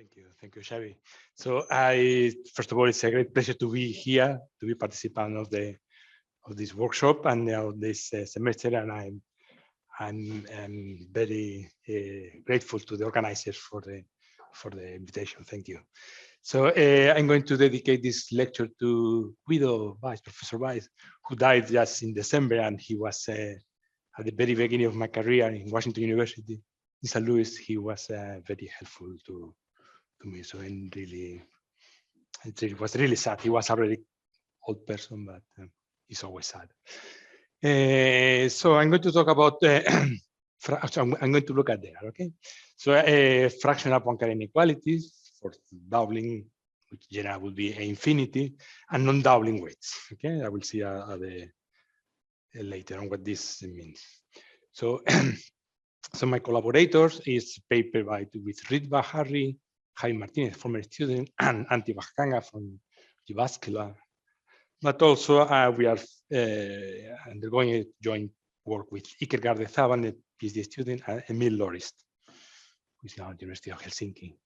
Thank you, Xavi. So first of all, it's a great pleasure to be here, to be participant of this workshop and this semester, and I'm very grateful to the organizers for the invitation. Thank you. So I'm going to dedicate this lecture to Guido Weiss, Professor Weiss, who died just in December, and he was at the very beginning of my career in Washington University in St. Louis. He was very helpful to me. So it was really sad. He was already old person, but he's always sad. So I'm going to talk about, I'm going to look at there, okay? So fractional Poincaré inequalities for doubling, which generally would be infinity, and non-doubling weights, okay? I will see later on what this means. So, so my collaborators is paper with Ritva Hurri-Syrjänen, Javier Martínez, former student, and Antti Vähäkangas from Jyväskylä. But also we are undergoing a joint work with Iker Gardezaban, a PhD student, and Emil Lorist, who is now at the University of Helsinki.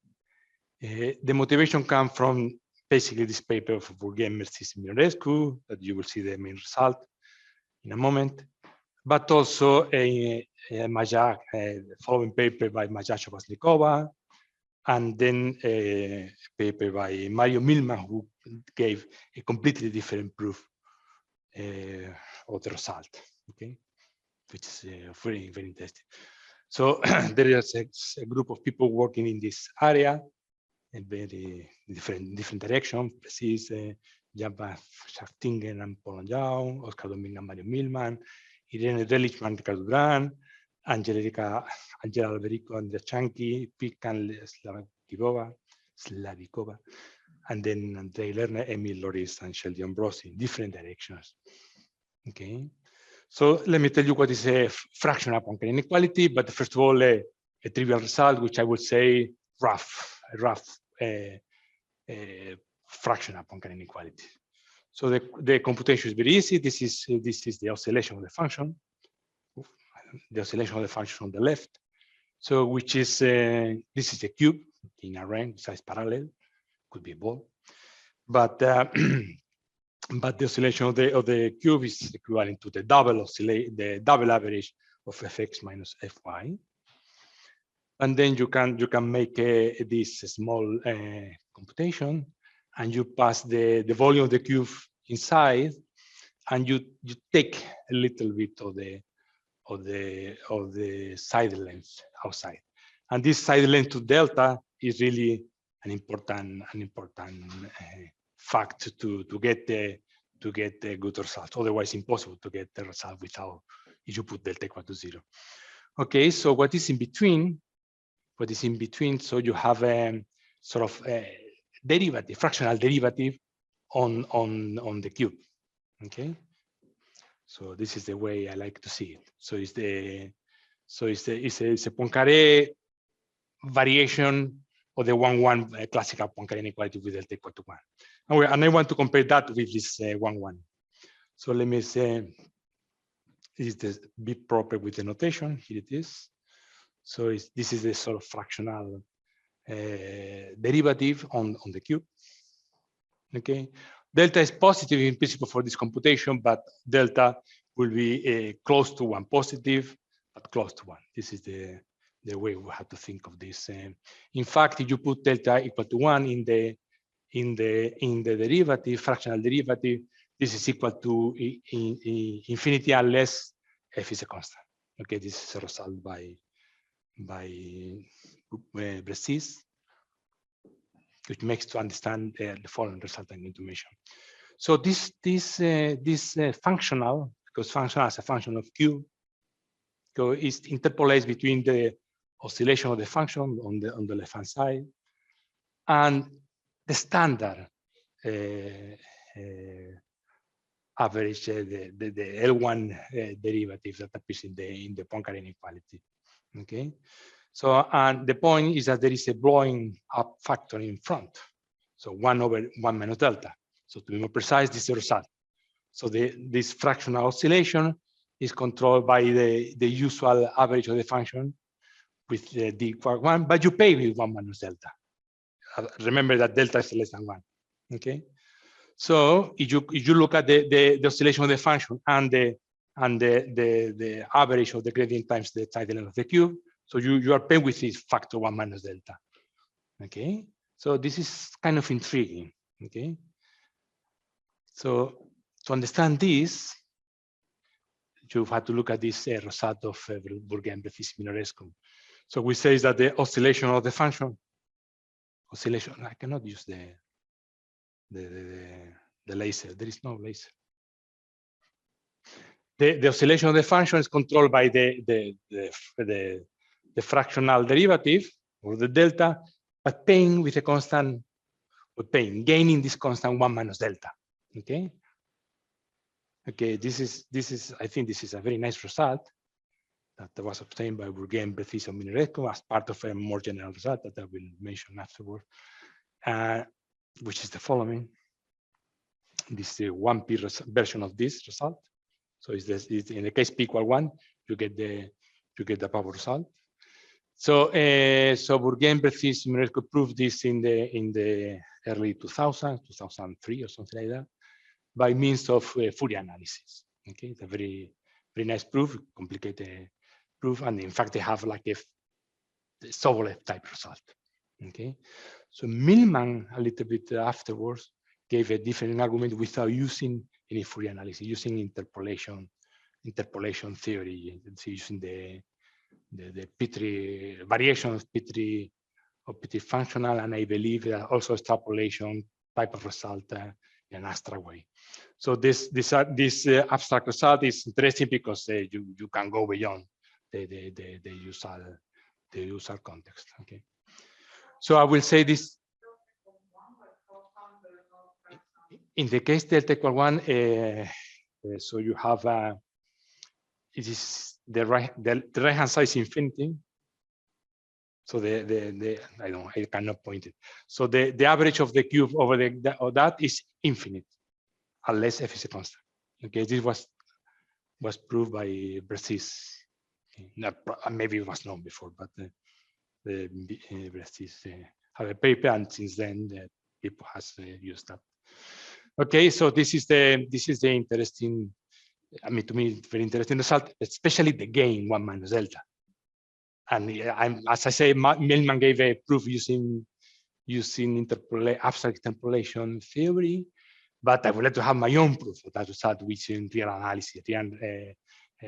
The motivation comes from basically this paper of Bourget, Mercis, and Minorescu, that you will see the main result in a moment, but also a following paper by Maja Shabasnikova, and then a paper by Mario Milman, who gave a completely different proof of the result, okay, which is very, very interesting. So there is a group of people working in this area in very different directions. Pérez, Jan-Baptiste Schachtingen and Paul Anjou, Oscar Domingue and Mario Milman, Irene Relichman, Ricardo Duran, Angela Alberico, Andrea Chanki, Pikan Slavikova, and then Andrei Lerner, Emil Loris, and Sheldon Ambrosi in different directions. Okay, so let me tell you what is a fractional Poincaré inequality, but first of all, a trivial result, which I would say rough fractional Poincaré inequality. So the computation is very easy. This is the oscillation of the function. The oscillation of the function on the left. So which is this is a cube in a range size parallel, could be a ball, but but the oscillation of the cube is equivalent to the double average of fx minus fy. And then you can make this small computation, and you pass the volume of the cube inside, and you take a little bit of the side length outside, and this side length to delta is really an important fact to get a good result. Otherwise, impossible to get the result without if you put delta equal to 0. Okay, so what is in between? What is in between? So you have a sort of a derivative, fractional derivative on the cube. Okay. So this is the way I like to see it. So it's a Poincaré variation of the 1-1 classical Poincaré inequality with delta equal to 1. And I want to compare that with this 1-1. So let me say, is this be proper with the notation? Here it is. So this is the sort of fractional derivative on the cube. Okay. Delta is positive in principle for this computation, but delta will be close to 1 positive, but close to 1. This is the way we have to think of this. In fact, if you put delta equal to 1 in the derivative, fractional derivative, this is equal to infinity unless f is a constant. Okay, this is a result by Pérez, which makes to understand the following result I'm going to mention. So this functional, because functional as a function of q, so is interpolates between the oscillation of the function on the left hand side and the standard average, the L1 derivative that appears in the Poincaré inequality. Okay. So, and the point is that there is a blowing up factor in front. So 1 over 1 minus delta. So to be more precise, this is the result. So this fractional oscillation is controlled by the usual average of the function with d equal 1, but you pay with 1 minus delta. remember that delta is less than 1. Okay. So if you look at the oscillation of the function and the average of the gradient times the side length of the cube, so you are paying with this factor 1 minus delta. Okay. So this is kind of intriguing. Okay. So to understand this, you have to look at this result of Bourgain-Brecis-Minorescu. So we say that the oscillation of the function, oscillation, I cannot use the laser. There is no laser. The oscillation of the function is controlled by the fractional derivative or the delta, but paying with a constant, or gaining this constant 1 minus delta. Okay. Okay, this is I think this is a very nice result that was obtained by Bourgain-Brecis-Minorescu as part of a more general result that I will mention afterward, which is the following. This is the 1p version of this result. So it's in the case p equal 1, you get the power result. So Bourgain-Brecis-Minorescu proved this in the early 2000s, 2003 or something like that, by means of Fourier analysis. Okay, it's a very nice proof, complicated proof, and in fact they have like a Sobolev type result. Okay, so Millman a little bit afterwards gave a different argument without using any Fourier analysis, using interpolation theory, using the Petri variation of Petri functional, and I believe also extrapolation type of result in an abstract way. So this abstract result is interesting because you can go beyond the usual context. Okay. So I will say this. In the case delta equal 1, so you have it is the right hand side is infinity. So I cannot point it. So the average of the cube over that is infinite, unless f is a constant. Okay, this was proved by Brecis. Maybe it was known before, but the Brecis have a paper, and since then people has used that. Okay, so this is the interesting. I mean, to me, very interesting result, especially the gain 1 minus delta. And as I say, Millman gave a proof using abstract interpolation theory, but I would like to have my own proof of that result using real analysis,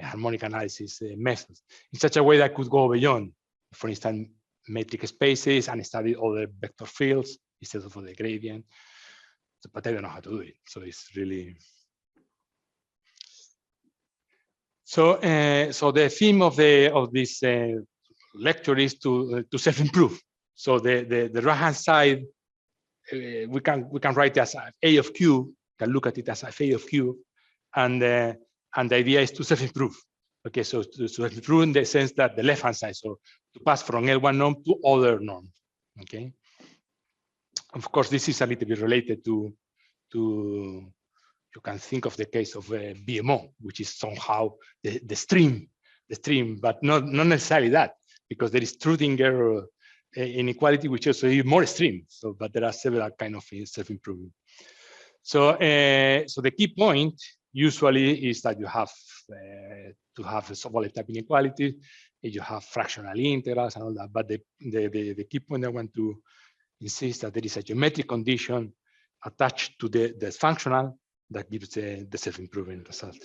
harmonic analysis methods, in such a way that I could go beyond, for instance, metric spaces and study other vector fields instead of the gradient. So, but I don't know how to do it. So it's really. So the theme of this lecture is to self-improve. So the right hand side, we can write it as a of q. Can look at it as a of q, and the idea is to self-improve. Okay, so to self-improve in the sense that the left hand side, so to pass from L1 norm to other norm. Okay. Of course, this is a little bit related to you can think of the case of BMO, which is somehow the stream, but not necessarily that, because there is Schrödinger inequality, which also is more extreme. So, but there are several kind of self-improvement. So, so the key point usually is that you have to have a Sobolev type inequality, and you have fractional integrals and all that. But the key point I want to insist that there is a geometric condition attached to the functional that gives the self-improvement result.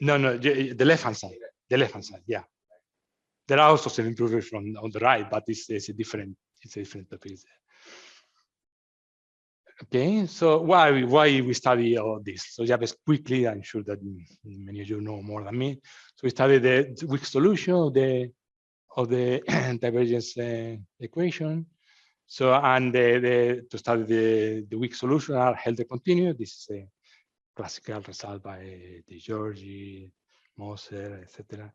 No, the left-hand side. The left-hand side, yeah. There are also self-improvers on the right, but it's a different topic. Okay, so why we study all this? So just quickly, I'm sure that many of you know more than me. So we study the weak solution of the divergence equation. So and to study the weak solution are held continuous. This is a classical result by De Giorgi, Moser, etc.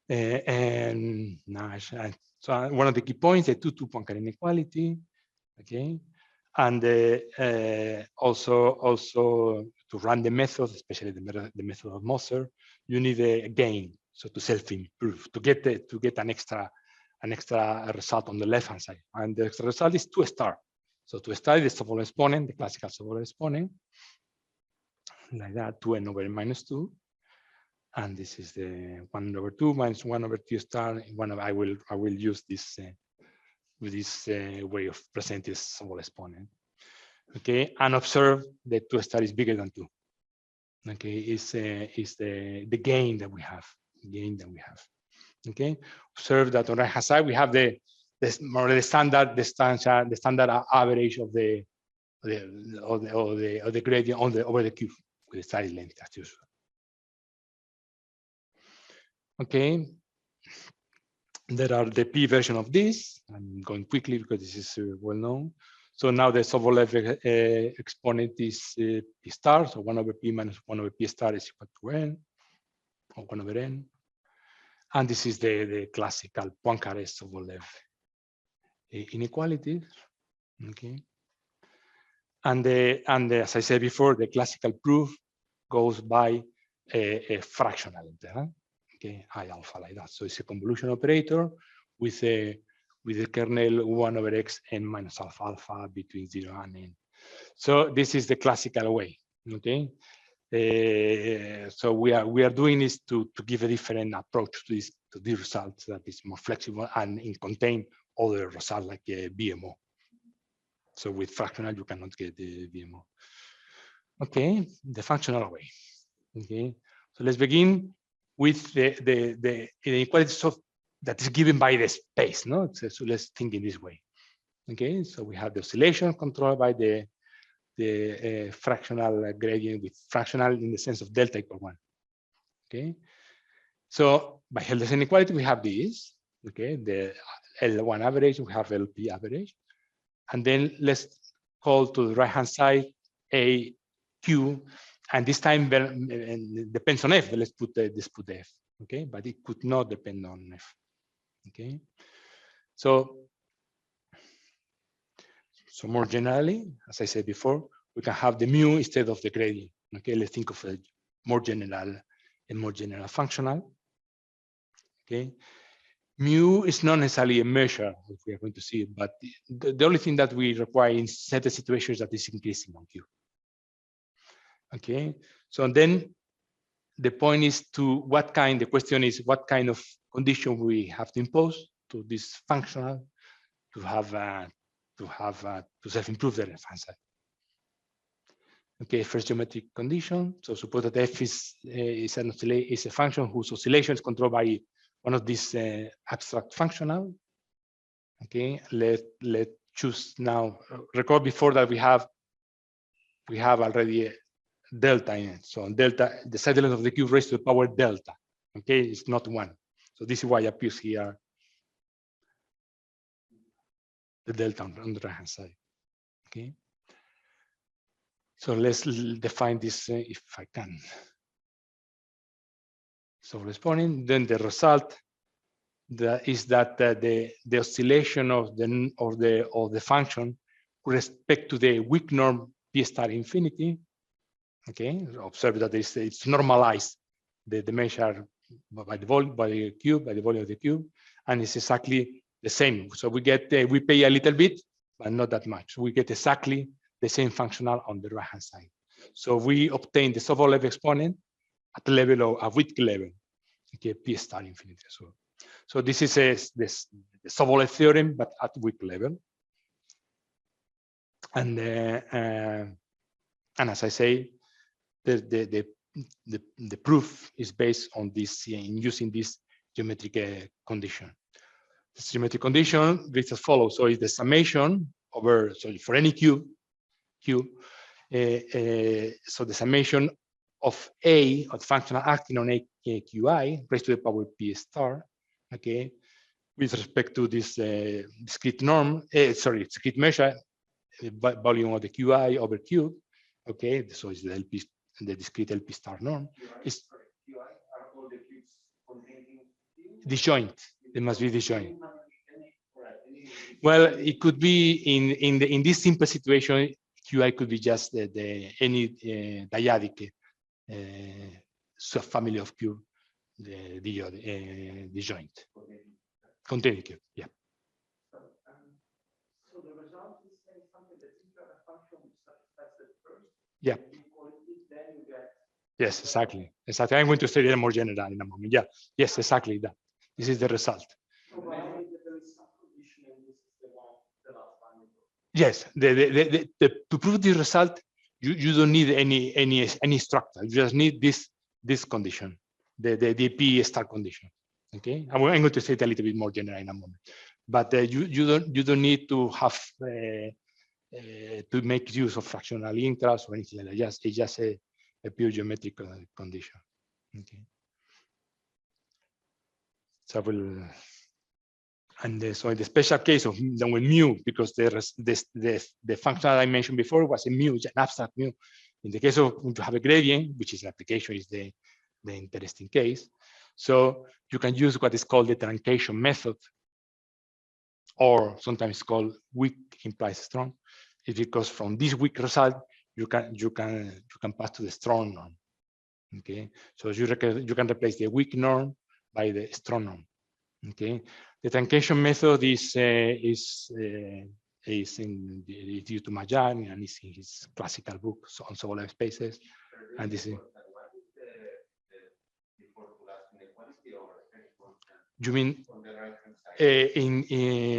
And Nash. So one of the key points, the 2-2 Poincaré inequality. Okay, and also to run the method, especially the method of Moser, you need a gain. So to self-improve, to get an extra an extra result on the left-hand side. And the extra result is 2 star. So 2 star is the Sobolev exponent, the classical Sobolev exponent, like that, 2n over n minus 2. And this is the 1 over 2 minus 1 over 2 star. I will use this with this way of presenting Sobolev exponent. Okay, and observe that 2 star is bigger than 2. Okay, is the gain that we have. Okay, observe that on the right hand side we have the standard average of the gradient over the cube with the study length as usual. Okay, there are the p version of this. I'm going quickly because this is well known. So now the Sobolev exponent is p star, so 1 over p minus 1 over p star is equal to n, or 1 over n. And this is the classical Poincaré-Sobolev inequalities. Okay. And as I said before, the classical proof goes by a fractional integral. Okay, I alpha like that. So it's a convolution operator with the kernel 1 over x n minus alpha alpha between 0 and n. So this is the classical way. Okay. So we are doing this to give a different approach to the results that is more flexible and contain other results like BMO. So with fractional you cannot get the BMO. Okay, the functional way. Okay, so let's begin with the inequalities that is given by the space. No, so let's think in this way. Okay, so we have the oscillation controlled by the fractional gradient with fractional in the sense of delta equal 1. Okay, so by Helder's inequality we have this. Okay, the L1 average, we have LP average, and then let's call to the right hand side a Q, and this time depends on F. Let's put F. Okay, but it could not depend on F. Okay, so more generally, as I said before, we can have the mu instead of the gradient. Okay, let's think of a more general functional. Okay, mu is not necessarily a measure, if we are going to see it, but the only thing that we require in certain situations that is increasing on Q. Okay, so then the point is the question is what kind of condition we have to impose to this functional to self-improve the left-hand side. Okay, first geometric condition. So suppose that f is a function whose oscillation is controlled by one of these abstract functional. Okay, let's choose now. Recall before that we have already a delta in it. So delta, the side element of the cube raised to the power delta. Okay, it's not 1. So this is why it appears here the delta on the right hand side. Okay. So let's define this if I can. So responding, then the result is that the oscillation of the function with respect to the weak norm p star infinity. Okay, observe that it's normalized the measure by the volume of the cube, and it's exactly the same. So we pay a little bit, but not that much. We get exactly the same functional on the right hand side. So we obtain the Sobolev exponent at the level of a width level, okay, p star infinity. So this is the Sobolev theorem, but at width level. And as I say, the proof is based on this in using this geometric condition. This geometric condition reads as follows. So it's the summation over, so for any cube, so the summation of A, of the functional acting on a QI raised to the power p star, okay, with respect to this discrete norm, discrete measure, volume of the QI over cube, okay, so it's the LP, the discrete LP star norm. Is disjoint. They must be disjoint. Well, it could be in this simple situation. QI could be just any dyadic subfamily of cube, the disjoint. Continuity cube, yeah. So the result is saying something that if you have a function which satisfies the first, Yeah. inequalities, then you get. Yes, exactly. Exactly. I'm going to say it more general in a moment. Yeah. Yes, exactly that. This is the result. Provided that there is some condition and this is the one, the last one. Yes. To prove the result, you don't need any structure. You just need this condition, the P star condition. Okay. I'm going to say it a little bit more general in a moment. But you don't need to have to make use of fractional intervals or anything like that. It's just a pure geometric condition. Okay. So so in the special case of then with mu, because the function I mentioned before was a mu, an abstract mu. In the case of when you have a gradient, which is an application, is the interesting case. So you can use what is called the truncation method, or sometimes called weak implies strong. It's because from this weak result you can pass to the strong norm. Okay, so you can replace the weak norm by the strong norm. Okay, the truncation method is due to Majan, and is in his classical book on Sobolev spaces. And this is. You mean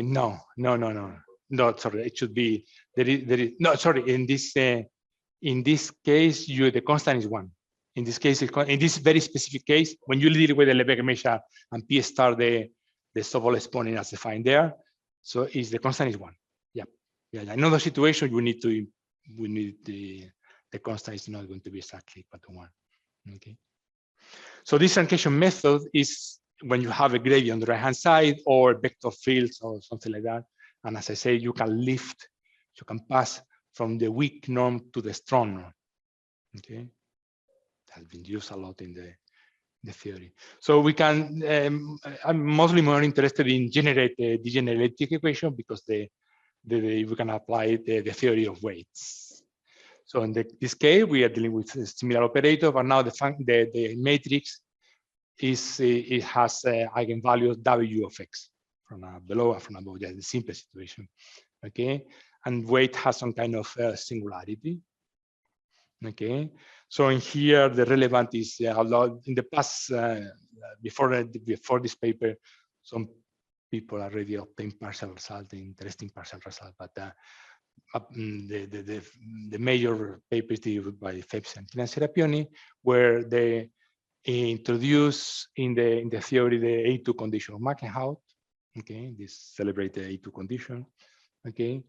no, sorry, it should be there is no, sorry, in this case the constant is 1. In this case, in this very specific case, when you deal with the Lebesgue measure and P star the Sobolev exponent as defined there, so the constant is 1. Yeah. In another situation we need the constant is not going to be exactly equal to 1. Okay. So this truncation method is when you have a gradient on the right hand side or vector fields or something like that. And as I say, you can pass from the weak norm to the strong norm. Okay. Has been used a lot in the theory. So we can, I'm mostly more interested in generate the degenerative equation because we can apply the theory of weights. So in this case, we are dealing with a similar operator, but now the matrix it has eigenvalues W of X from below and from above. That's the simplest situation. Okay, and weight has some kind of singularity. Okay, so in here the relevant is a lot in the past before this paper, some people already obtained partial result, interesting partial result, but the major papers delivered by Phelps and Serapioni, where they introduce in the theory the A2 condition of Mackenhout. Okay, this celebrated A2 condition. Okay,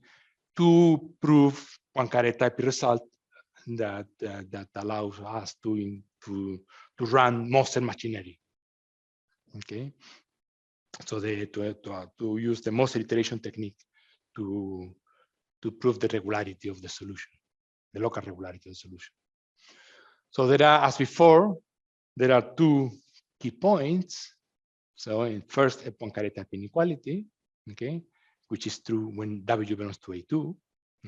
to prove Poincaré type result that allows us to run Moser machinery. Okay, so to use the Moser iteration technique to prove the regularity of the solution, the local regularity of the solution. So there are, as before, there are 2 key points. So in first, a Poincaré type inequality, okay, which is true when W belongs to A2.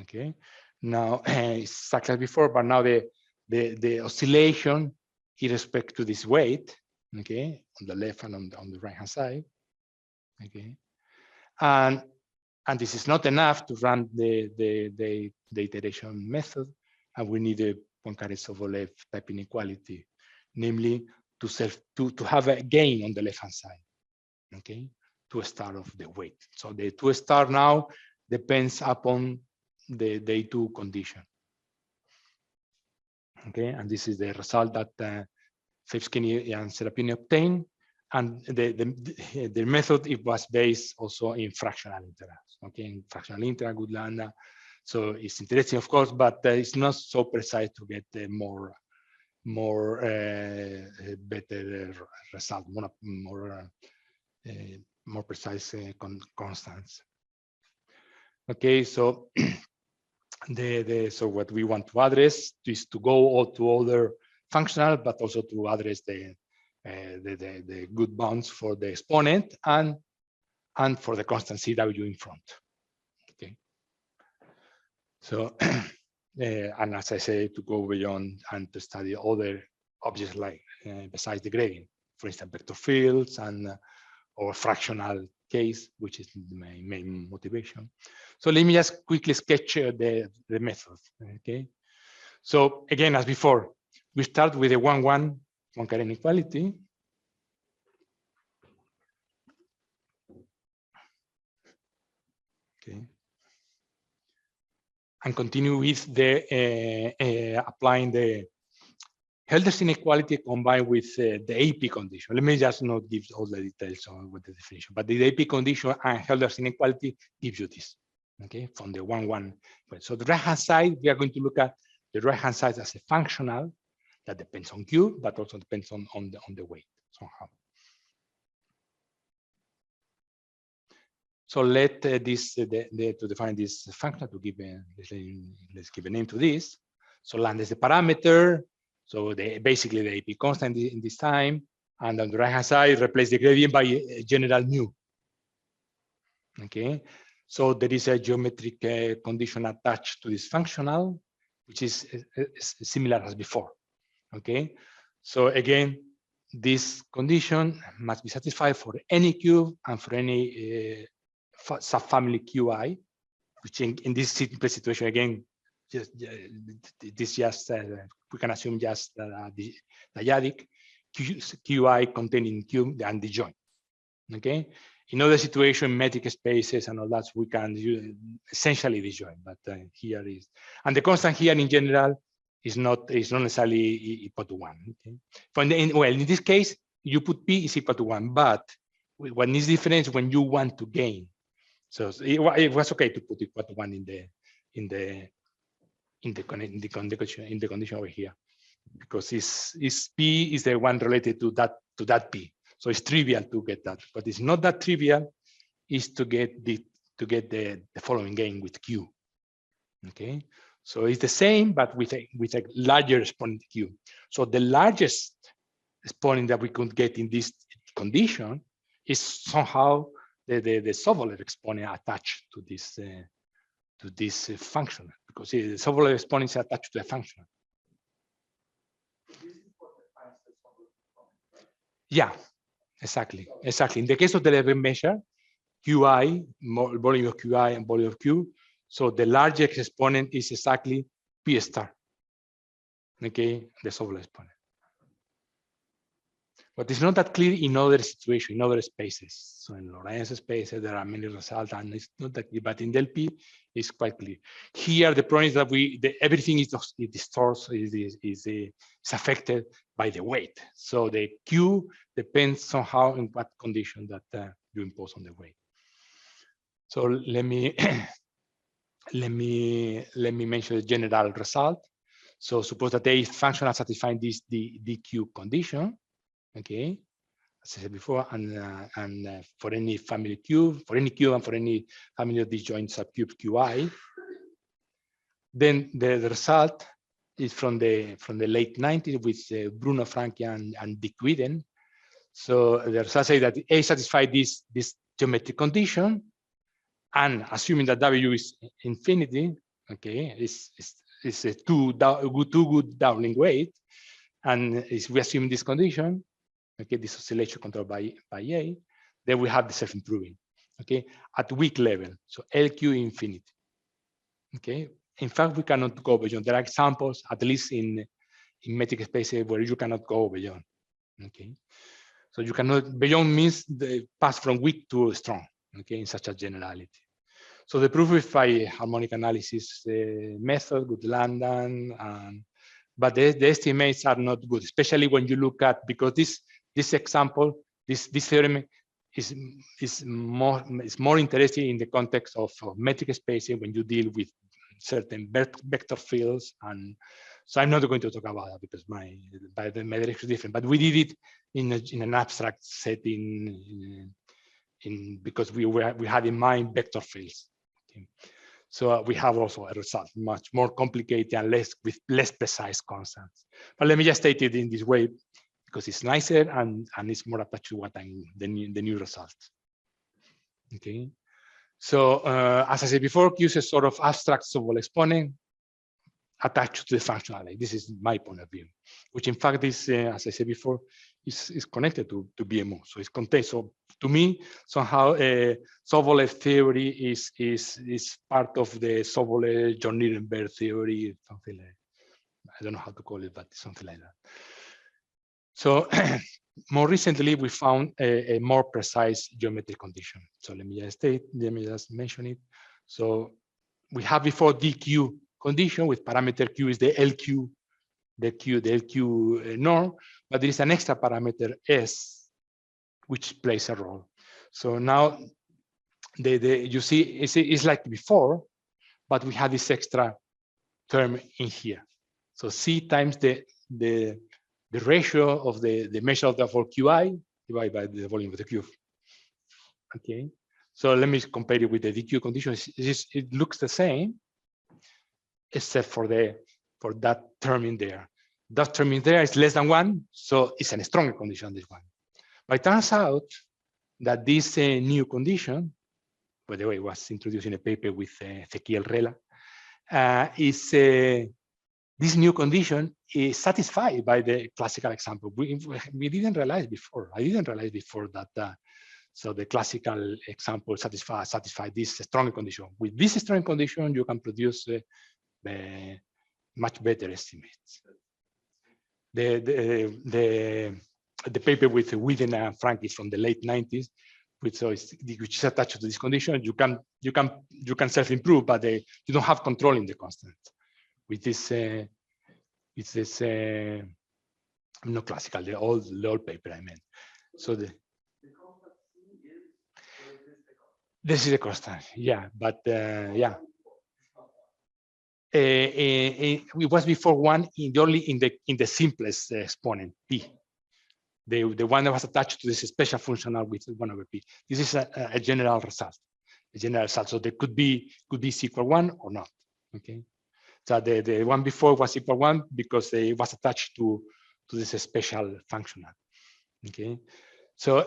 Okay, now it's exactly as before, but now the oscillation in respect to this weight, okay, on the left and on the right hand side, okay, and this is not enough to run the iteration method, and we need a Poincaré-Sobolev type inequality, namely to have a gain on the left hand side, okay, 2 star of the weight. So the 2 star now depends upon the A2 condition. Okay, and this is the result that Phelps and Serapioni obtained, and the method it was based also in fractional integrals. Okay, in fractional integral, good lambda. So it's interesting, of course, but it's not so precise to get more better result, more precise constants. Okay, so so what we want to address is to go to other functional, but also to address the good bounds for the exponent and for the constant CW in front. Okay, so and as I say, to go beyond and to study other objects like besides the gradient, for instance, vector fields and or fractional case, which is my main motivation. So let me just quickly sketch the method. Okay. So again, as before, we start with a 1-1 Poincaré inequality. Okay. And continue with the applying the Hausdorff inequality combined with the AP condition. Let me just not give all the details on with the definition, but the AP condition and Hausdorff inequality gives you this, okay, from the 1-1. So the right-hand side, we are going to look at the right-hand side as a functional that depends on Q, but also depends on the weight somehow. So let to define this function, to give let's give a name to this. So lambda is the parameter. So basically the AP constant in this time, and on the right hand side, replace the gradient by a general mu. Okay, so there is a geometric condition attached to this functional, which is similar as before. Okay, so again, this condition must be satisfied for any cube and for any subfamily Qi, which in this simple situation again, we can assume just the dyadic Qi containing Q and the joint. Okay, in other situation, metric spaces and all that, we can use essentially the joint, but here is, and the constant here in general is not necessarily equal to 1. Okay, well, in this case, you put P is equal to 1, but when is difference when you want to gain. So it was okay to put equal to 1 in the condition over here, because is P is the one related to that P. So it's trivial to get that, but it's not that trivial is to get the following gain with Q. Okay, so it's the same, but with a larger exponent Q. So the largest exponent that we could get in this condition is somehow the Sobolev exponent attached to this function, because the Sobolev exponent is attached to a function. Yeah, exactly. In the case of the level measure, Qi, volume of Qi and volume of Q, so the largest exponent is exactly P star. Okay, the Sobolev exponent. But it's not that clear in other situations, in other spaces. So in Lorentz spaces, there are many results, and it's not that clear. But in del P, it's quite clear. Here, the problem is that everything is affected by the weight. So the Q depends somehow in what condition that you impose on the weight. So let me mention the general result. So suppose that A is functional satisfying this DQ condition. Okay, as I said before, and for any family cube, for any cube and for any family of disjoint subcube Qi, then the result is from the late 90s with Bruno Franchi and Dick Whedon. So the result says that A satisfies this geometric condition, and assuming that W is infinity, okay, it's a two good Dowling weight, and we assume this condition. Okay, this oscillation controlled by A, then we have the self-improving, okay, at weak level, so LQ infinity. Okay, in fact, we cannot go beyond. There are examples, at least in metric spaces, where you cannot go beyond. Okay, so you cannot, beyond means the pass from weak to strong, okay, in such a generality. So the proof is by harmonic analysis method with London, but the estimates are not good, especially when you look at, because this example, this theorem is more interesting in the context of metric spacing when you deal with certain vector fields, and so I'm not going to talk about that because my direction is different. But we did it in an abstract setting, because we had in mind vector fields. Okay. So we have also a result much more complicated and with less precise constants. But let me just state it in this way, because it's nicer and it's more attached to what the new result. Okay, so as I said before, Q is a sort of abstract Sobolev exponent attached to the functional. This is my point of view, which in fact is, as I said before, is connected to BMO. So it's contained. So to me, somehow Sobolev theory is part of the Sobolev-John Nirenberg theory, something like, I don't know how to call it, but something like that. So more recently, we found a more precise geometric condition. So let me just mention it. So we have before DQ condition with parameter Q is the LQ, the LQ norm, but there is an extra parameter S, which plays a role. So now you see it's like before, but we have this extra term in here. So C times the ratio of the measure of the for QI divided by the volume of the cube. Okay, so let me compare it with the DQ condition. It looks the same, except for that term in there. That term in there is less than 1, so it's a stronger condition, this one. But it turns out that this new condition, by the way, was introduced in a paper with Ezequiel Rela, this new condition is satisfied by the classical example. We didn't realize before. I didn't realize before that. So the classical example satisfy this stronger condition. With this stronger condition, you can produce much better estimates. The paper with Widen and Frank is from the late 90s, which is attached to this condition. You can self-improve, but you don't have control in the constant. With this, not classical, the old paper I meant. So this is a constant, yeah, but yeah. It was before 1 only in the simplest exponent P, the one that was attached to this special functional with 1 over P. This is a general result, So there could be C equal 1 or not. Okay, so the one before was equal 1 because it was attached to this special functional. Okay, so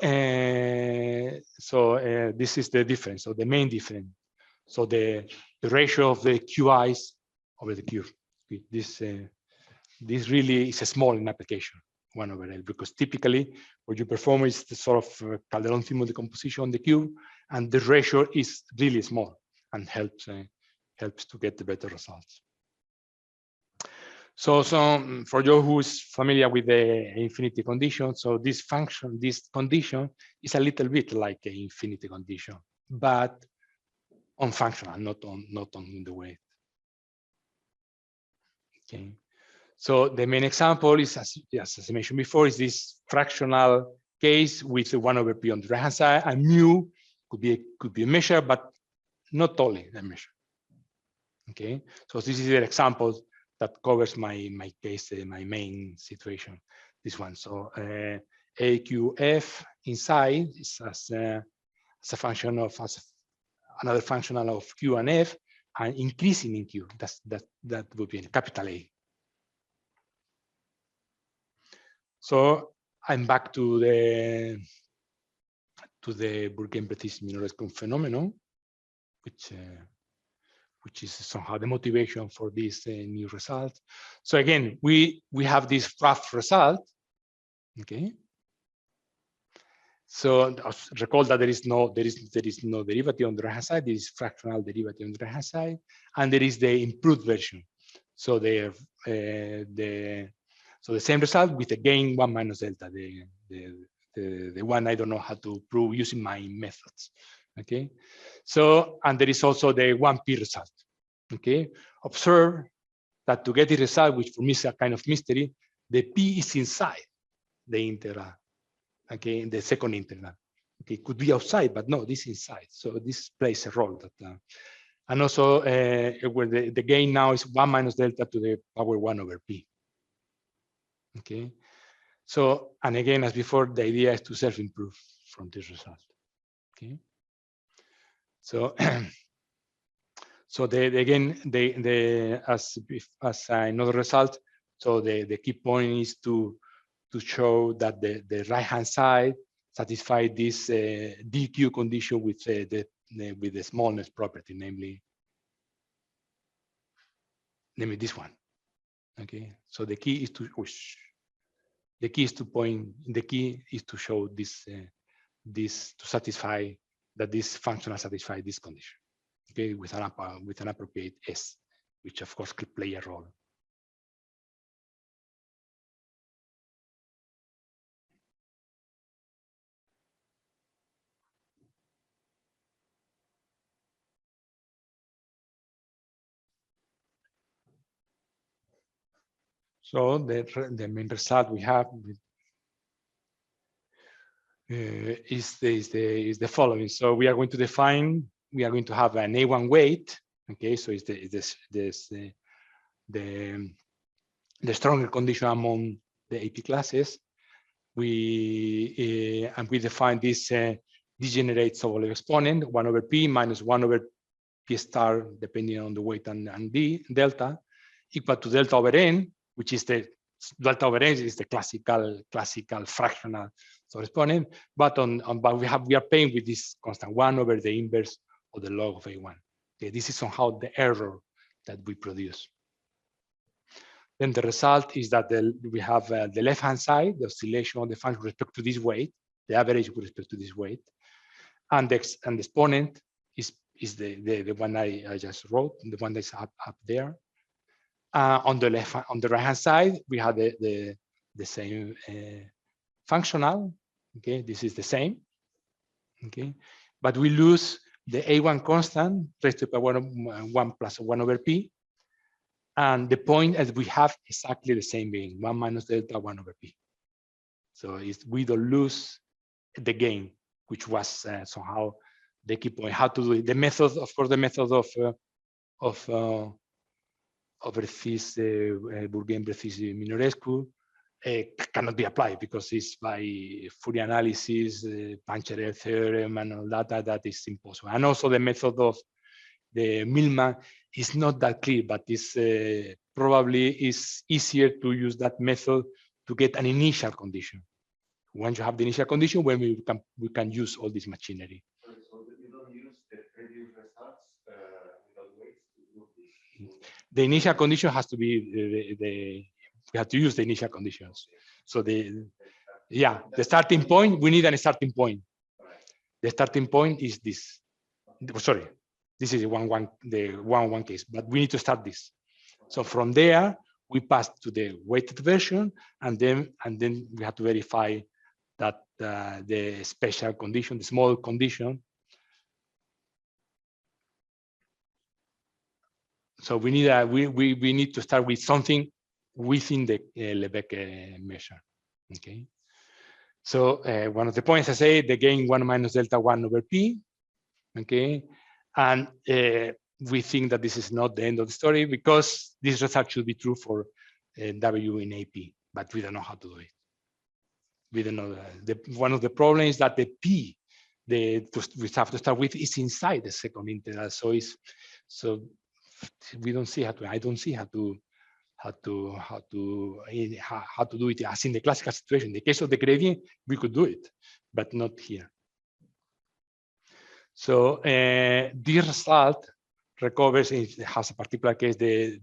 this is the difference. So the main difference. So the ratio of the QIs over the Q. This really is a small in application, 1 over L, because typically what you perform is the sort of Calderon-Thermal decomposition on the cube, and the ratio is really small and helps to get the better results. So for you who is familiar with the infinity condition, so this condition is a little bit like an infinity condition, but on functional, not on the weight. Okay, so the main example is, as I mentioned before, is this fractional case with 1 over P on the right hand side, and mu could be a measure, but not only a measure. Okay, so this is an example that covers my case, my main situation. This one. So AQF inside is as a function of another functional of Q and F, and increasing in Q. That would be a capital A. So I'm back to the Bourgain-Petit Minorescu phenomenon, which is somehow the motivation for this new result. So again, we have this rough result. Okay. So recall that there is no derivative on the right hand side. There is fractional derivative on the right hand side, and there is the improved version. So the same result with a gain 1 minus delta, the one I don't know how to prove using my methods. Okay, so and there is also the 1p result. Okay, observe that to get the result, which for me is a kind of mystery, the p is inside the integral. Okay, in the second integral. Okay, it could be outside, but no, this is inside. So this plays a role. And also, where the gain now is 1 minus delta to the power 1 over p. Okay, so and again, as before, the idea is to self-improve from this result. Okay, so so as another result, so the key point is to show that the right hand side satisfies this DQ condition with the smallness property, namely this one. Okay, so the key is to show this to satisfy that this functional satisfy this condition. Okay, with an appropriate S, which of course could play a role. So the main result we have is the following. So we are going to define, we are going to have an A1 weight. Okay, so it's the stronger condition among the AP classes. And we define this degenerate Sobolev exponent 1 over P minus 1 over P star, depending on the weight and D delta, equal to delta over N, which is the delta over N is the classical fractional exponent, but we are paying with this constant 1 over the inverse of the log of A1. Okay, this is somehow the error that we produce. Then the result is that we have the left-hand side, the oscillation of the function with respect to this weight, the average with respect to this weight, and the exponent is the one I just wrote, the one that's up there. On the right-hand side, we have the same functional. Okay, this is the same. Okay, but we lose the A1 constant raised to the power 1 plus 1 over P. And the point is we have exactly the same being 1 minus delta 1 over P. So we don't lose the gain, which was somehow the key point. How to do it? The method, of course, the method of Bourbon-Brécis-Minorescu cannot be applied because it's by Fourier analysis, Poincaré theorem, and all that is impossible. And also the method of the Millman is not that clear, but it's probably is easier to use that method to get an initial condition. Once you have the initial condition, when we can use all this machinery. So you don't use the previous results without weights to do this? The initial condition has to be we have to use the initial conditions. So the starting point, we need a starting point. The starting point is this. Sorry, this is the 1-1 case, but we need to start this. So from there, we pass to the weighted version, and then we have to verify that the special condition, the small condition. So we need we need to start with something within the Lebesgue measure. Okay. So one of the points I say, the gain 1 minus delta 1 over P. Okay. And we think that this is not the end of the story because this result should be true for W in AP, but we don't know how to do it. We don't know. One of the problems is that the P we have to start with is inside the second integral. So we don't see how to. I don't see how to do it as in the classical situation. In the case of the gradient, we could do it, but not here. So this result recovers, it has a particular case, the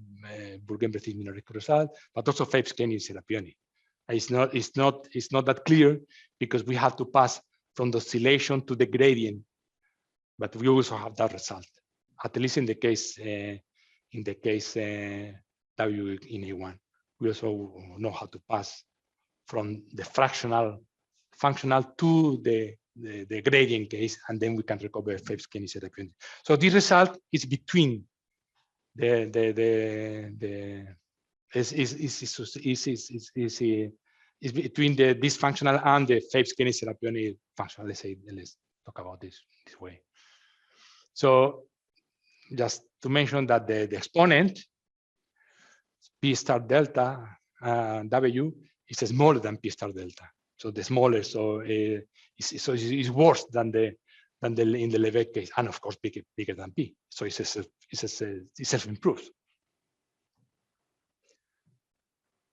Bourbon-Brécis-Minorescu result, but also Phelps-Kearney-Serapioni. It's not that clear because we have to pass from the oscillation to the gradient, but we also have that result, at least in the case W in A1. We also know how to pass from the functional to the gradient case, and then we can recover Phelps-Kearney-Serapioni. So this result is between is between this functional and the Phelps-Kearney-Serapioni functional. Let's talk about this way. So just to mention that the exponent P star delta W is smaller than P star delta. So the smaller, so it's worse than in the Lebesgue case, and of course bigger than P. So it self-improves.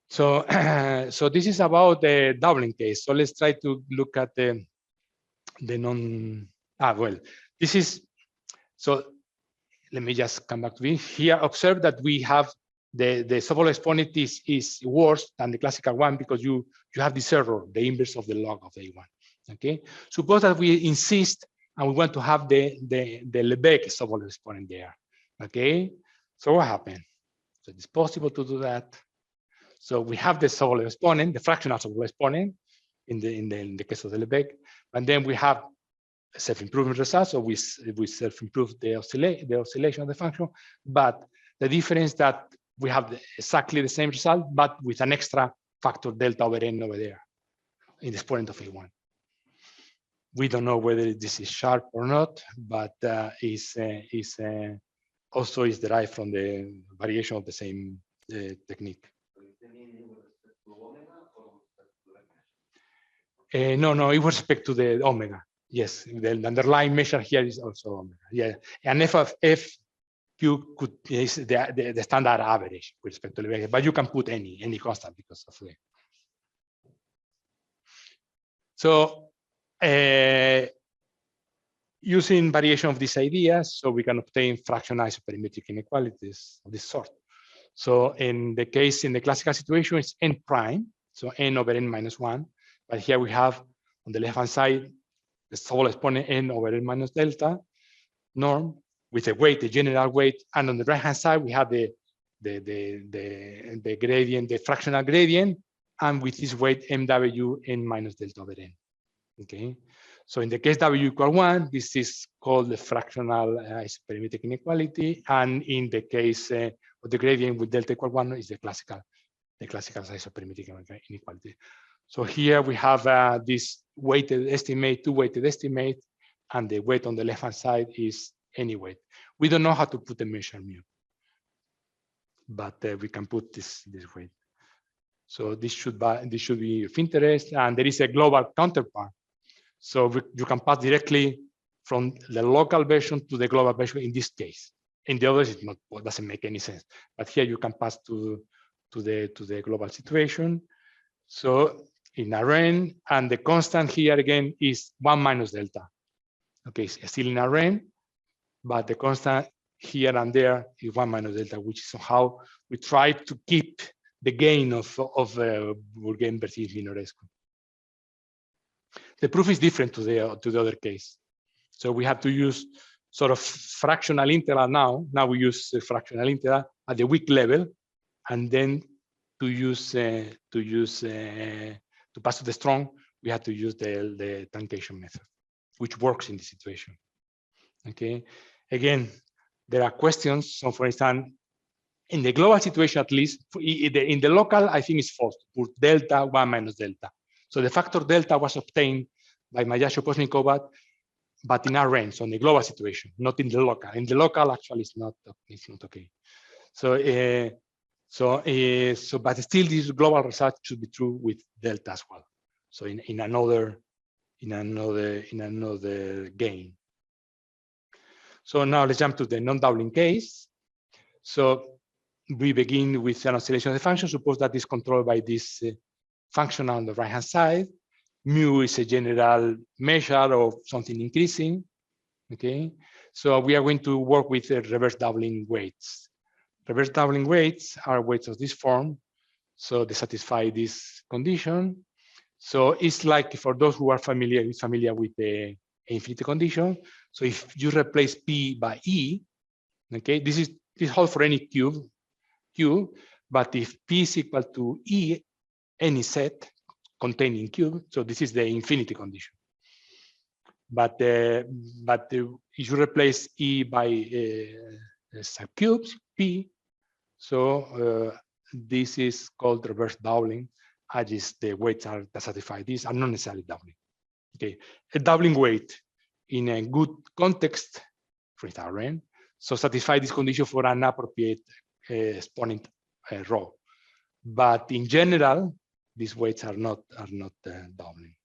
So so this is about the doubling case. So let's try to look at the this is, so let me just come back to this. Here, observe that we have the Sobolev exponent is worse than the classical one because you have this error, the inverse of the log of A1. Okay, suppose that we insist and we want to have the Lebesgue-Sobolev exponent there. Okay, so what happened? So it's possible to do that. So we have the Sobolev exponent, the fractional Sobolev exponent in the case of the Lebesgue, and then we have a self-improvement result. So we self-improve the oscillation of the function, but the difference that we have exactly the same result, but with an extra factor delta over n over there in the exponent of A1. We don't know whether this is sharp or not, but also is derived from the variation of the same technique. No, it was respect to the omega. Yes, the underlying measure here is also omega. Yeah, and f of f q is the standard average with respect to the, but you can put any constant because of the. So using variation of these ideas, so we can obtain fractional isoperimetric inequalities of this sort. So in the classical situation, it's n prime, so n over n minus 1. But here we have on the left-hand side the Sobolev exponent n over n minus delta norm with a weight, the general weight, and on the right-hand side we have the gradient, the fractional gradient, and with this weight mw n minus delta over n. Okay, so in the case w equal 1, this is called the fractional isoperimetric inequality, and in the case of the gradient with delta equal 1 is the classical isoperimetric inequality. So here we have this weighted estimate, two weighted estimate, and the weight on the left-hand side is any weight. We don't know how to put the measure mu, but we can put this weight. So this should be of interest, and there is a global counterpart. So you can pass directly from the local version to the global version in this case. In the others, it doesn't make any sense. But here you can pass to the global situation. So in Rn, and the constant here again is 1 minus delta. Okay, it's still in Rn, but the constant here and there is 1 minus delta, which is how we try to keep the gain of Bourgain-Berthier-Minorescu. The proof is different to the other case. So we have to use sort of fractional integral now. Now we use fractional integral at the weak level, and then to pass to the strong, we have to use the truncation method, which works in this situation. Okay. Again, there are questions. So for instance, in the global situation, at least in the local, I think it's false to put delta 1 minus delta. So the factor delta was obtained by Majasho-Postnikova, but in our range, so in the global situation, not in the local. In the local, actually, it's not okay. So, but still, this global result should be true with delta as well. So in another gain. So now let's jump to the non-doubling case. So we begin with an oscillation of the function. Suppose that is controlled by this function on the right-hand side. Mu is a general measure of something increasing. Okay, so we are going to work with reverse doubling weights. Reverse doubling weights are weights of this form, so they satisfy this condition. So it's like, for those who are familiar with the infinity condition. So if you replace P by E, okay, this holds for any cube, but if P is equal to E, any set containing cube, so this is the infinity condition. But if you replace E by subcubes, P, so this is called reverse doubling, as the weights are that satisfy this are not necessarily doubling. Okay, a doubling weight in a good context for Rn, so satisfy this condition for an appropriate exponent row. But in general, these weights are not doubling.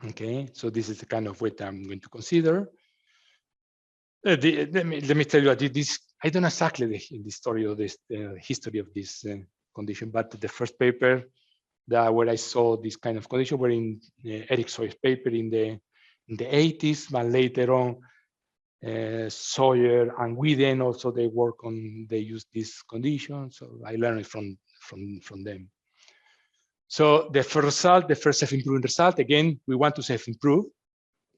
Okay, so this is the kind of weight I'm going to consider. Let me tell you that this, I don't know exactly the story of this, history of this condition, but the first paper where I saw this kind of condition were in Eric Sawyer's paper in the 80s, but later on Sawyer and Whedon also they use this condition, so I learned it from them. So the first result, the first self-improving result, again, we want to self-improve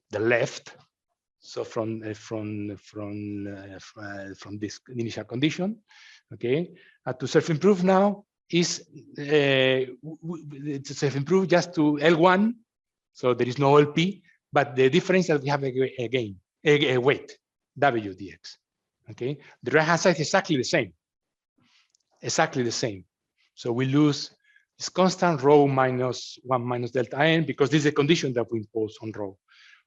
the left. So from this initial condition, okay. To self-improve now is to self-improve just to L1. So there is no LP, but the difference that we have again a weight W dx. Okay, the right hand side is exactly the same. Exactly the same. So we lose this constant rho minus 1 minus delta n, because this is a condition that we impose on rho.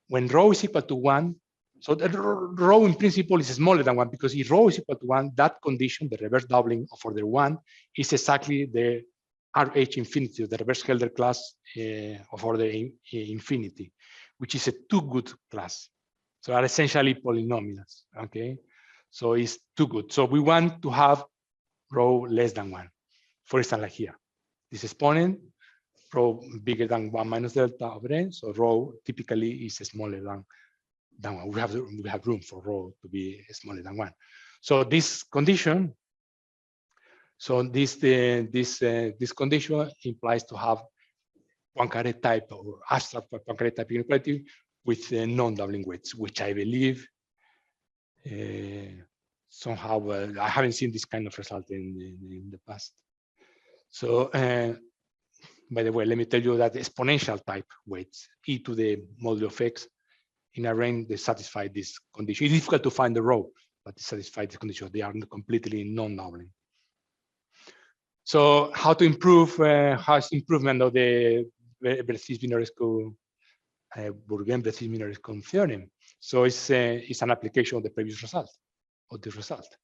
When rho is equal to 1, so the rho in principle is smaller than 1, because if rho is equal to 1, that condition, the reverse doubling of order 1, is exactly the RH infinity, the reverse Helder class of order infinity, which is a too good class. So are essentially polynomials, okay? So it's too good. So we want to have rho less than 1. For instance, like here, this exponent, rho bigger than 1 minus delta over n. So rho typically is smaller than 1. We have room for rho to be smaller than 1. So this condition, so this condition implies to have Poincaré type or abstract Poincaré type inequality with non-doubling weights, which I believe somehow I haven't seen this kind of result in the past. So by the way, let me tell you that exponential type weights, e to the modulo of x, in a range they satisfy this condition. It's difficult to find the rho, but they satisfy the condition. They are completely non-doubling. So how to improve? How's improvement of the Bérez-Wiener-Scott Bourgain-Bérez-Wiener-Scott theorem? So it's an application of the previous result, of this result.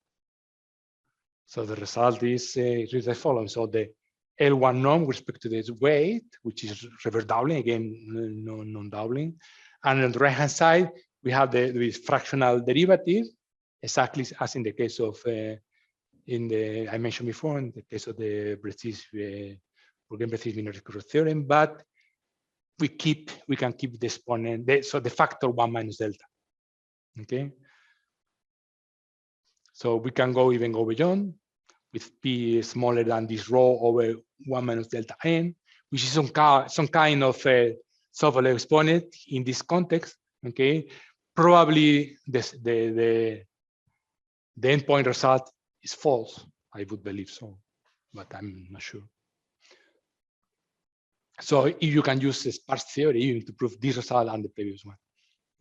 So the result is the following. So the L1 norm with respect to this weight, which is reverse doubling, again, non-doubling. And on the right-hand side, we have the fractional derivative, exactly as in the case of, I mentioned before, in the case of the Bourgain-Bérez-Wiener-Scott theorem, but we can keep the exponent, so the factor 1 minus delta, okay? So we can even go beyond with p smaller than this rho over 1 minus delta n, which is some kind of Sobolev exponent in this context, okay? Probably the endpoint result is false. I would believe so, but I'm not sure. So if you can use a sparse theory even to prove this result and the previous one.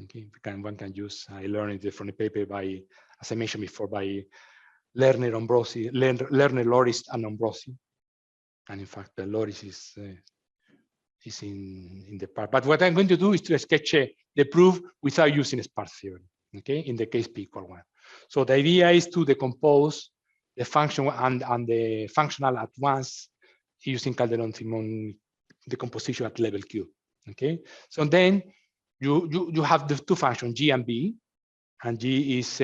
Okay, one can use, I learned it from a paper by, as I mentioned before, by Lerner, Loris, and Ambrosi. And in fact, Loris is in the part. But what I'm going to do is to sketch the proof without using a sparse theory, okay, in the case p equal 1. So the idea is to decompose the function and the functional at once using Calderon-Simon decomposition at level Q, okay? So then you have the two functions, G and B, and G is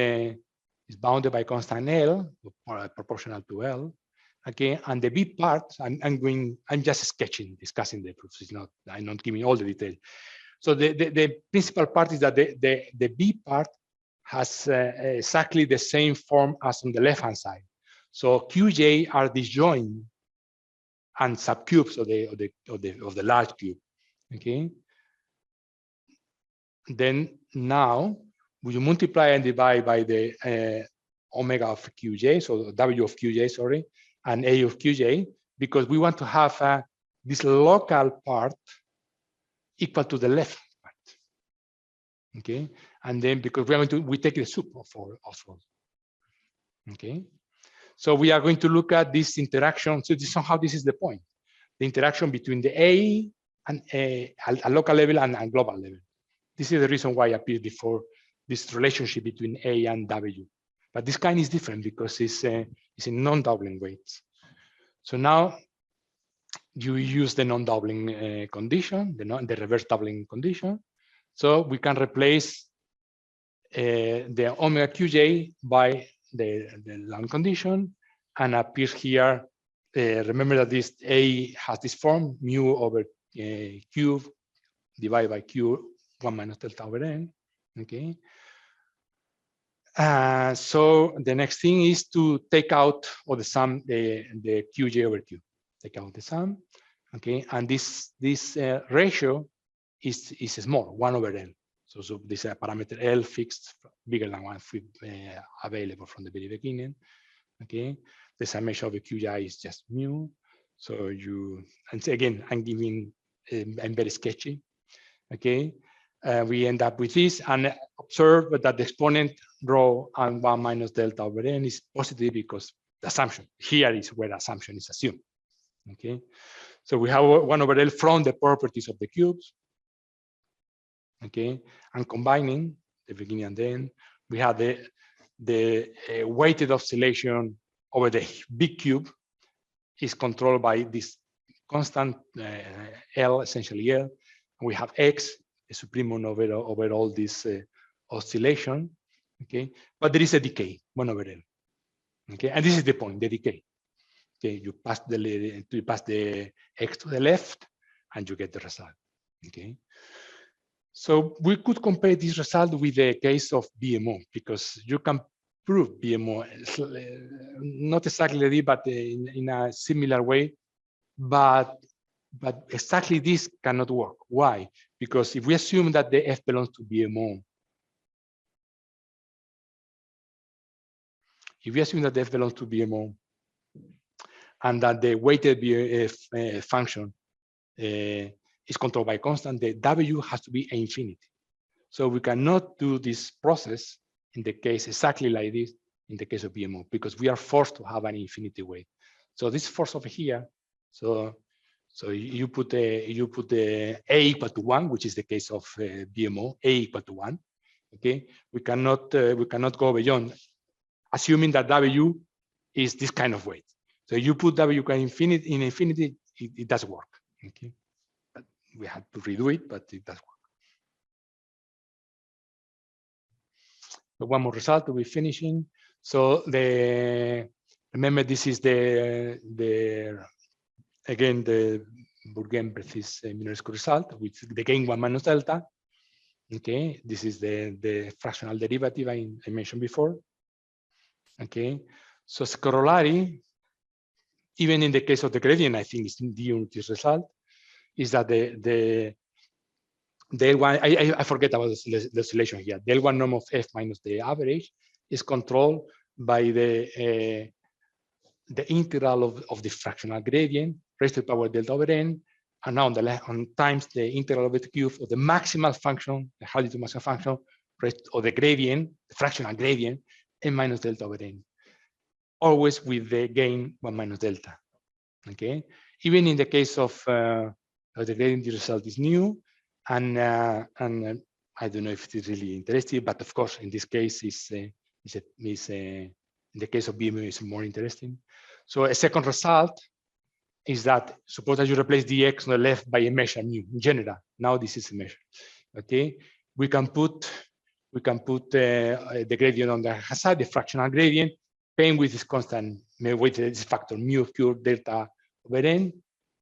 bounded by constant L, or proportional to L. Okay, and the B part, I'm just discussing the proofs. It's not, I'm not giving all the detail. So the principal part is that the B part has exactly the same form as on the left-hand side. So Qj are disjoint and subcubes of the large cube. Okay. Then now we multiply and divide by the omega of Qj, so W of Qj, sorry, and A of Qj, because we want to have this local part equal to the left part. Okay, and then because we take the sup of all. Okay, so we are going to look at this interaction. So somehow this is the point: the interaction between the A and a local level and global level. This is the reason why I appeared before this relationship between A and W. But this kind is different because it's in non-doubling weights. So now you use the non-doubling condition, the reverse doubling condition. So we can replace the omega Qj by the long condition and appears here. Remember that this A has this form, mu over Q divided by Q 1 minus delta over n. Okay. So the next thing is to take out or the sum the Qj over Q. Take out the sum, Okay, and this ratio is small, 1/L. So this parameter L fixed bigger than 1 available from the very beginning. Okay, the summation of the QI is just mu. So and so again, I'm very sketchy. Okay, we end up with this and observe that the exponent rho and 1 minus delta over n is positive because the assumption here is where assumption is assumed. Okay, so we have 1/L from the properties of the cubes. Okay, and combining the beginning and the end, we have the weighted oscillation over the big cube is controlled by this constant L, essentially L. And we have X, the supremum over all this oscillation. Okay, but there is a decay, 1/L. Okay, and this is the point, the decay. Okay, you pass the X to the left, and you get the result. Okay. So we could compare this result with the case of BMO because you can prove BMO, not exactly, but in a similar way. But exactly this cannot work. Why? Because if we assume that the F belongs to BMO, and that the weighted function is controlled by constant, the W has to be infinity. So we cannot do this process in the case exactly like this in the case of BMO because we are forced to have an infinity weight. So this force over here. So you put the A equal to 1, which is the case of BMO, A equal to 1. Okay, we cannot go beyond assuming that W is this kind of weight. So you put W in infinity, it does work. Okay, but we had to redo it, but it does work. So one more result to be finishing. So remember this is the Bourgain-Pérez minorescu result with the gain 1 minus delta. Okay, this is the fractional derivative I mentioned before. Okay, so corollary, even in the case of the gradient, I think it's the unity result, is that the L1, I forget about the oscillation here. The L1 norm of F minus the average is controlled by the integral of the fractional gradient raised to the power delta over n, and now on the left on times the integral of the cube of the maximal function, the Hardy-to maximal function, raised or the gradient, the fractional gradient, n minus delta over n, always with the gain 1 minus delta. Okay, even in the case of the gradient, the result is new, and I don't know if it's really interesting, but of course in this case in the case of BMO is more interesting. So a second result is that suppose that you replace the X on the left by a measure mu in general. Now this is a measure. Okay, we can put the gradient on the hand side, the fractional gradient, paying with this constant, with this factor mu of pure delta over n,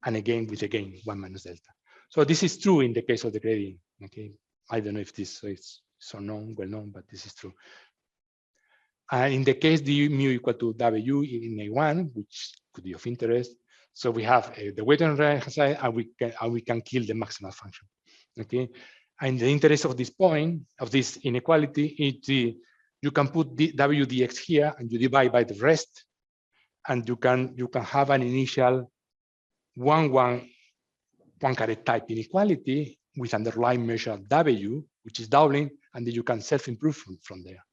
and again with the gain 1 minus delta. So this is true in the case of the gradient. Okay, I don't know if this is so well known, but this is true. And in the case the mu equal to W in A1, which could be of interest, so we have the weight on the right hand side, and we can kill the maximal function. Okay, and the interest of this point of this inequality is you can put the W dx here, and you divide by the rest, and you can have an initial 1-1 Poincaré type inequality with underlying measure W, which is doubling, and then you can self-improve from there.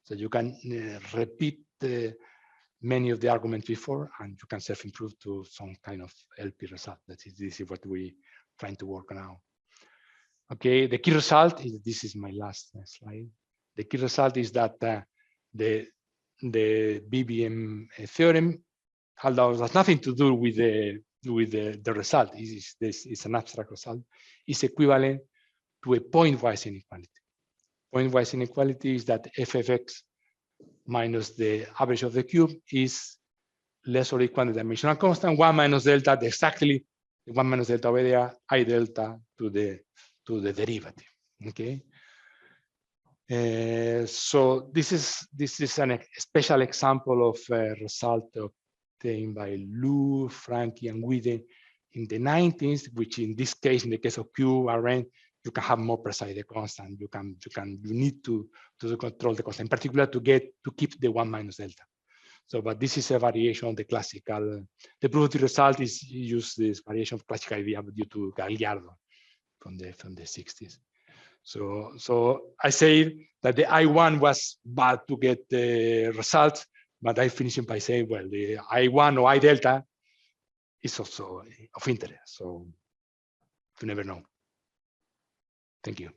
So you can repeat many of the arguments before, and you can self-improve to some kind of LP result. This is what we're trying to work on now. Okay, the key result is, this is my last slide. The key result is that the BBM theorem, although it has nothing to do with the result, it's an abstract result, is equivalent to a pointwise inequality. Pointwise inequality is that f of x minus the average of the cube is less or equal to the dimensional constant 1 minus delta, exactly 1 minus delta over there, I delta to the derivative. Okay. So this is a special example of a result obtained by Lu, Frankie, and Guide in the 90s, which in this case, in the case of Q Rn, you can have more precise the constant. You need to control the constant, in particular to keep the 1 minus delta. So, but this is a variation of the classical. The proof of the result is use this variation of classical idea due to Gagliardo from the 60s. So I say that the I1 was bad to get the results, but I finish by saying, well, the I1 or I delta is also of interest. So you never know. Thank you.